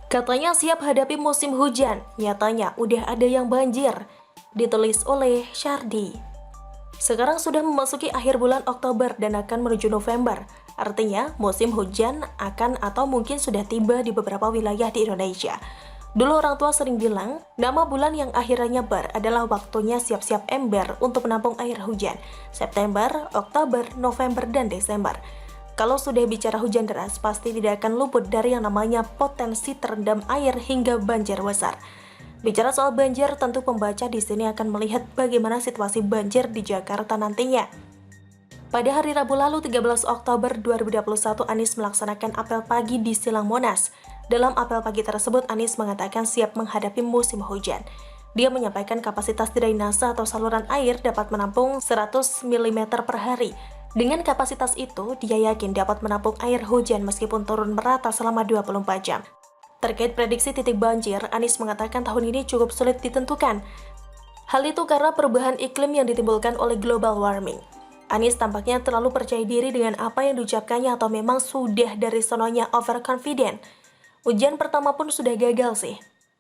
Katanya siap hadapi musim hujan, nyatanya udah ada yang banjir. Ditulis oleh Syardi. Sekarang sudah memasuki akhir bulan Oktober dan akan menuju November. Artinya, musim hujan akan atau mungkin sudah tiba di beberapa wilayah di Indonesia. Dulu orang tua sering bilang, nama bulan yang akhirnya nyebar adalah waktunya siap-siap ember untuk menampung air hujan. September, Oktober, November, dan Desember. Kalau sudah bicara hujan deras, pasti tidak akan luput dari yang namanya potensi terendam air hingga banjir besar. Bicara soal banjir, tentu pembaca di sini akan melihat bagaimana situasi banjir di Jakarta nantinya. Pada hari Rabu lalu 13 Oktober 2021, Anies melaksanakan apel pagi di Silang Monas. Dalam apel pagi tersebut, Anies mengatakan siap menghadapi musim hujan. Dia menyampaikan kapasitas drainase atau saluran air dapat menampung 100 mm per hari. Dengan kapasitas itu, dia yakin dapat menampung air hujan meskipun turun merata selama 24 jam. Terkait prediksi titik banjir, Anies mengatakan tahun ini cukup sulit ditentukan. Hal itu karena perubahan iklim yang ditimbulkan oleh global warming. Anies tampaknya terlalu percaya diri dengan apa yang diucapkannya atau memang sudah dari sononya overconfident. Ujian pertama pun sudah gagal sih.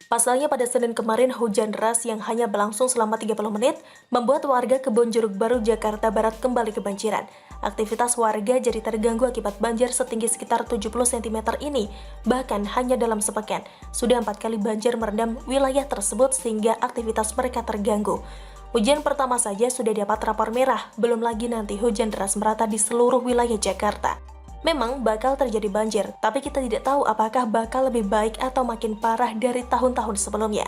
Pasalnya pada Senin kemarin hujan deras yang hanya berlangsung selama 30 menit membuat warga Kebon Jeruk Baru, Jakarta Barat kembali kebanjiran. Aktivitas warga jadi terganggu akibat banjir setinggi sekitar 70 cm ini. Bahkan hanya dalam sepekan, sudah 4 kali banjir merendam wilayah tersebut sehingga aktivitas mereka terganggu. Hujan pertama saja sudah dapat rapor merah, belum lagi nanti hujan deras merata di seluruh wilayah Jakarta. Memang bakal terjadi banjir, tapi kita tidak tahu apakah bakal lebih baik atau makin parah dari tahun-tahun sebelumnya.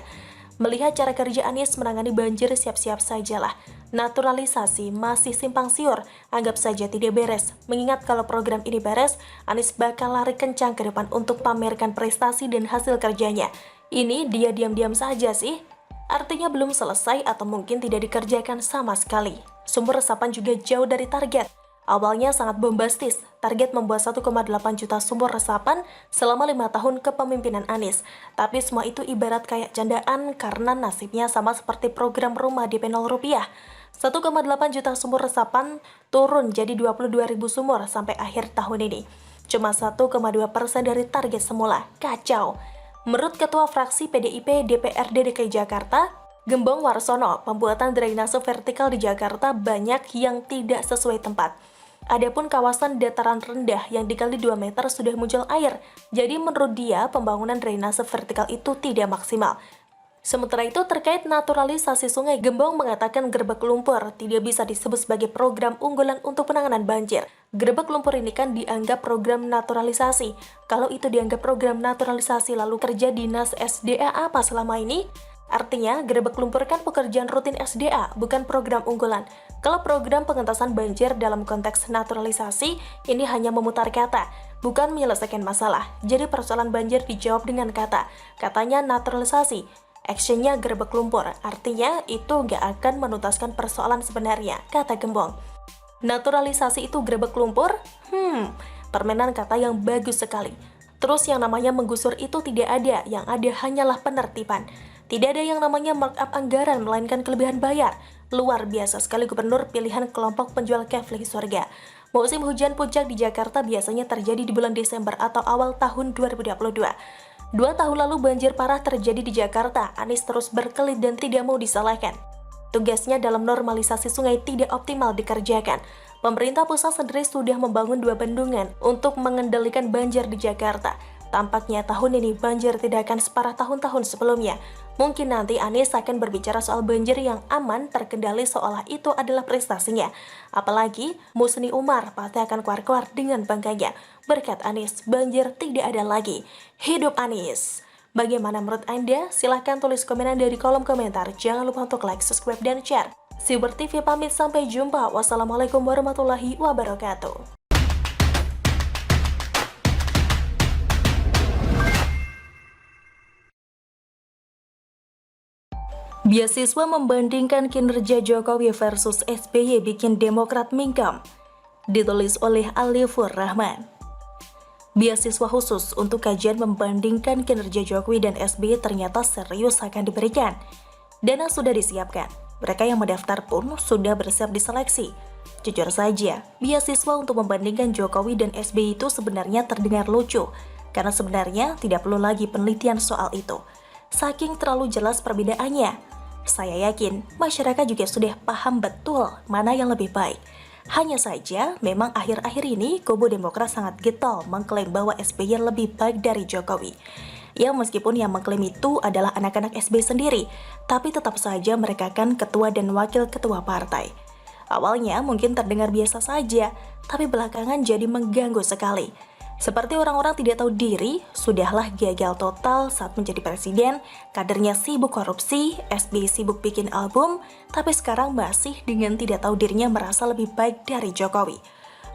Melihat cara kerja Anies menangani banjir, siap-siap sajalah. Naturalisasi masih simpang siur, anggap saja tidak beres. Mengingat kalau program ini beres, Anies bakal lari kencang ke depan untuk pamerkan prestasi dan hasil kerjanya. Ini dia diam-diam saja sih. Artinya belum selesai atau mungkin tidak dikerjakan sama sekali. Sumber resapan juga jauh dari target. Awalnya sangat bombastis, target membuat 1,8 juta sumur resapan selama 5 tahun kepemimpinan Anies. Tapi semua itu ibarat kayak candaan karena nasibnya sama seperti program rumah DP 0 rupiah. 1,8 juta sumur resapan turun jadi 22.000 sumur sampai akhir tahun ini. Cuma 1,2% dari target semula. Kacau. Menurut Ketua Fraksi PDIP DPRD DKI Jakarta, Gembong Warsono, pembuatan drainase vertikal di Jakarta banyak yang tidak sesuai tempat. Adapun kawasan dataran rendah yang dikali 2 meter sudah muncul air, jadi menurut dia pembangunan drainase vertikal itu tidak maksimal. Sementara itu terkait naturalisasi sungai, Gembong mengatakan gerbek lumpur tidak bisa disebut sebagai program unggulan untuk penanganan banjir. Gerbek lumpur ini kan dianggap program naturalisasi. Kalau itu dianggap program naturalisasi lalu kerja dinas SDA apa selama ini? Artinya, gerbek lumpur kan pekerjaan rutin SDA, bukan program unggulan. Kalau program pengentasan banjir dalam konteks naturalisasi, ini hanya memutar kata, bukan menyelesaikan masalah. Jadi persoalan banjir dijawab dengan kata. Katanya naturalisasi, actionnya gerbek lumpur. Artinya, itu nggak akan menuntaskan persoalan sebenarnya, kata Gembong. Naturalisasi itu gerbek lumpur? Permainan kata yang bagus sekali. Terus yang namanya menggusur itu tidak ada, yang ada hanyalah penertiban. Tidak ada yang namanya markup anggaran, melainkan kelebihan bayar. Luar biasa sekali gubernur pilihan kelompok penjual kefli surga. Musim hujan puncak di Jakarta biasanya terjadi di bulan Desember atau awal tahun 2022. 2 tahun lalu banjir parah terjadi di Jakarta, Anies terus berkelit dan tidak mau disalahkan. Tugasnya dalam normalisasi sungai tidak optimal dikerjakan. Pemerintah pusat sendiri sudah membangun 2 bendungan untuk mengendalikan banjir di Jakarta. Tampaknya tahun ini banjir tidak akan separah tahun-tahun sebelumnya. Mungkin nanti Anies akan berbicara soal banjir yang aman terkendali seolah itu adalah prestasinya. Apalagi Musni Umar pasti akan keluar-keluar dengan bangganya. Berkat Anies, banjir tidak ada lagi. Hidup Anies! Bagaimana menurut Anda? Silahkan tulis komentar di kolom komentar. Jangan lupa untuk like, subscribe, dan share. Siber TV pamit, sampai jumpa. Wassalamualaikum warahmatullahi wabarakatuh. Beasiswa membandingkan kinerja Jokowi versus SBY bikin Demokrat mingkem. Ditulis oleh Alifur Rahman. Beasiswa khusus untuk kajian membandingkan kinerja Jokowi dan SBY ternyata serius akan diberikan. Dana sudah disiapkan. Mereka yang mendaftar pun sudah bersiap diseleksi. Jujur saja, beasiswa untuk membandingkan Jokowi dan SBY itu sebenarnya terdengar lucu. karena sebenarnya tidak perlu lagi penelitian soal itu. Saking terlalu jelas perbedaannya, saya yakin masyarakat juga sudah paham betul mana yang lebih baik. Hanya saja, memang akhir-akhir ini kubu Demokrat sangat getol mengklaim bahwa SBY lebih baik dari Jokowi. Ya, meskipun yang mengklaim itu adalah anak-anak SBY sendiri, tapi tetap saja mereka kan ketua dan wakil ketua partai. Awalnya mungkin terdengar biasa saja, tapi belakangan jadi mengganggu sekali. Seperti orang-orang tidak tahu diri, sudahlah gagal total saat menjadi presiden, kadernya sibuk korupsi, SBY sibuk bikin album, tapi sekarang masih dengan tidak tahu dirinya merasa lebih baik dari Jokowi.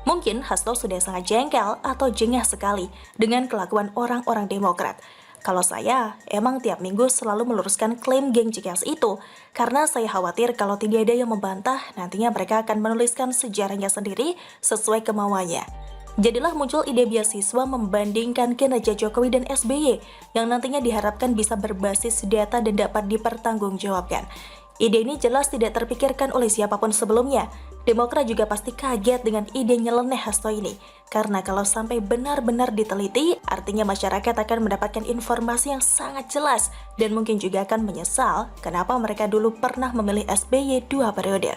Mungkin Hasto sudah sangat jengkel atau jengah sekali dengan kelakuan orang-orang Demokrat. Kalau saya, emang tiap minggu selalu meluruskan klaim geng Cikeas itu, karena saya khawatir kalau tidak ada yang membantah, nantinya mereka akan menuliskan sejarahnya sendiri sesuai kemauannya. Jadilah muncul ide beasiswa membandingkan kinerja Jokowi dan SBY, yang nantinya diharapkan bisa berbasis data dan dapat dipertanggungjawabkan. Ide ini jelas tidak terpikirkan oleh siapapun sebelumnya. Demokrat juga pasti kaget dengan ide nyeleneh Hasto ini. Karena kalau sampai benar-benar diteliti, artinya masyarakat akan mendapatkan informasi yang sangat jelas dan mungkin juga akan menyesal kenapa mereka dulu pernah memilih SBY 2 periode.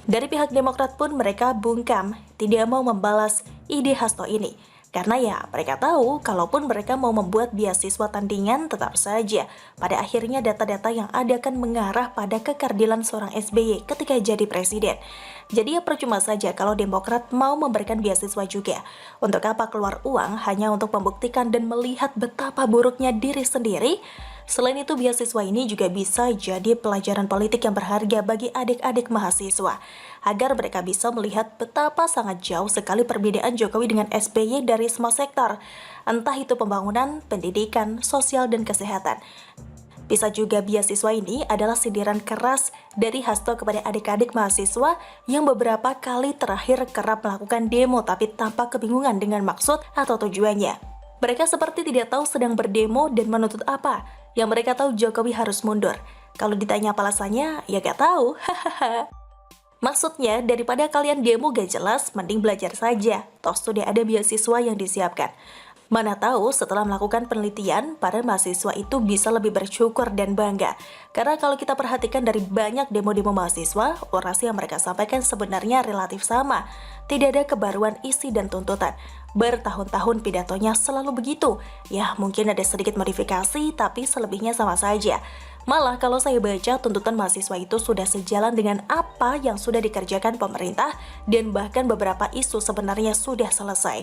Dari pihak Demokrat pun mereka bungkam, tidak mau membalas ide Hasto ini. Karena ya mereka tahu kalaupun mereka mau membuat beasiswa tandingan tetap saja pada akhirnya data-data yang ada akan mengarah pada kekardilan seorang SBY ketika jadi presiden. Jadi ya percuma saja kalau Demokrat mau memberikan beasiswa juga. Untuk apa keluar uang hanya untuk membuktikan dan melihat betapa buruknya diri sendiri? Selain itu, beasiswa ini juga bisa jadi pelajaran politik yang berharga bagi adik-adik mahasiswa, agar mereka bisa melihat betapa sangat jauh sekali perbedaan Jokowi dengan SBY dari semua sektor, entah itu pembangunan, pendidikan, sosial, dan kesehatan. Bisa juga beasiswa ini adalah sindiran keras dari Hasto kepada adik-adik mahasiswa yang beberapa kali terakhir kerap melakukan demo tapi tampak kebingungan dengan maksud atau tujuannya. Mereka seperti tidak tahu sedang berdemo dan menuntut apa. Yang mereka tahu Jokowi harus mundur. Kalau ditanya apa alasannya, ya gak tahu. Maksudnya, daripada kalian demo gak jelas, mending belajar saja. Toh sudah ada beasiswa yang disiapkan. Mana tahu setelah melakukan penelitian, para mahasiswa itu bisa lebih bersyukur dan bangga. Karena kalau kita perhatikan dari banyak demo-demo mahasiswa, orasi yang mereka sampaikan sebenarnya relatif sama. Tidak ada kebaruan isi dan tuntutan. Bertahun-tahun pidatonya selalu begitu. Ya, mungkin ada sedikit modifikasi, tapi selebihnya sama saja. Malah kalau saya baca tuntutan mahasiswa itu sudah sejalan dengan apa yang sudah dikerjakan pemerintah dan bahkan beberapa isu sebenarnya sudah selesai.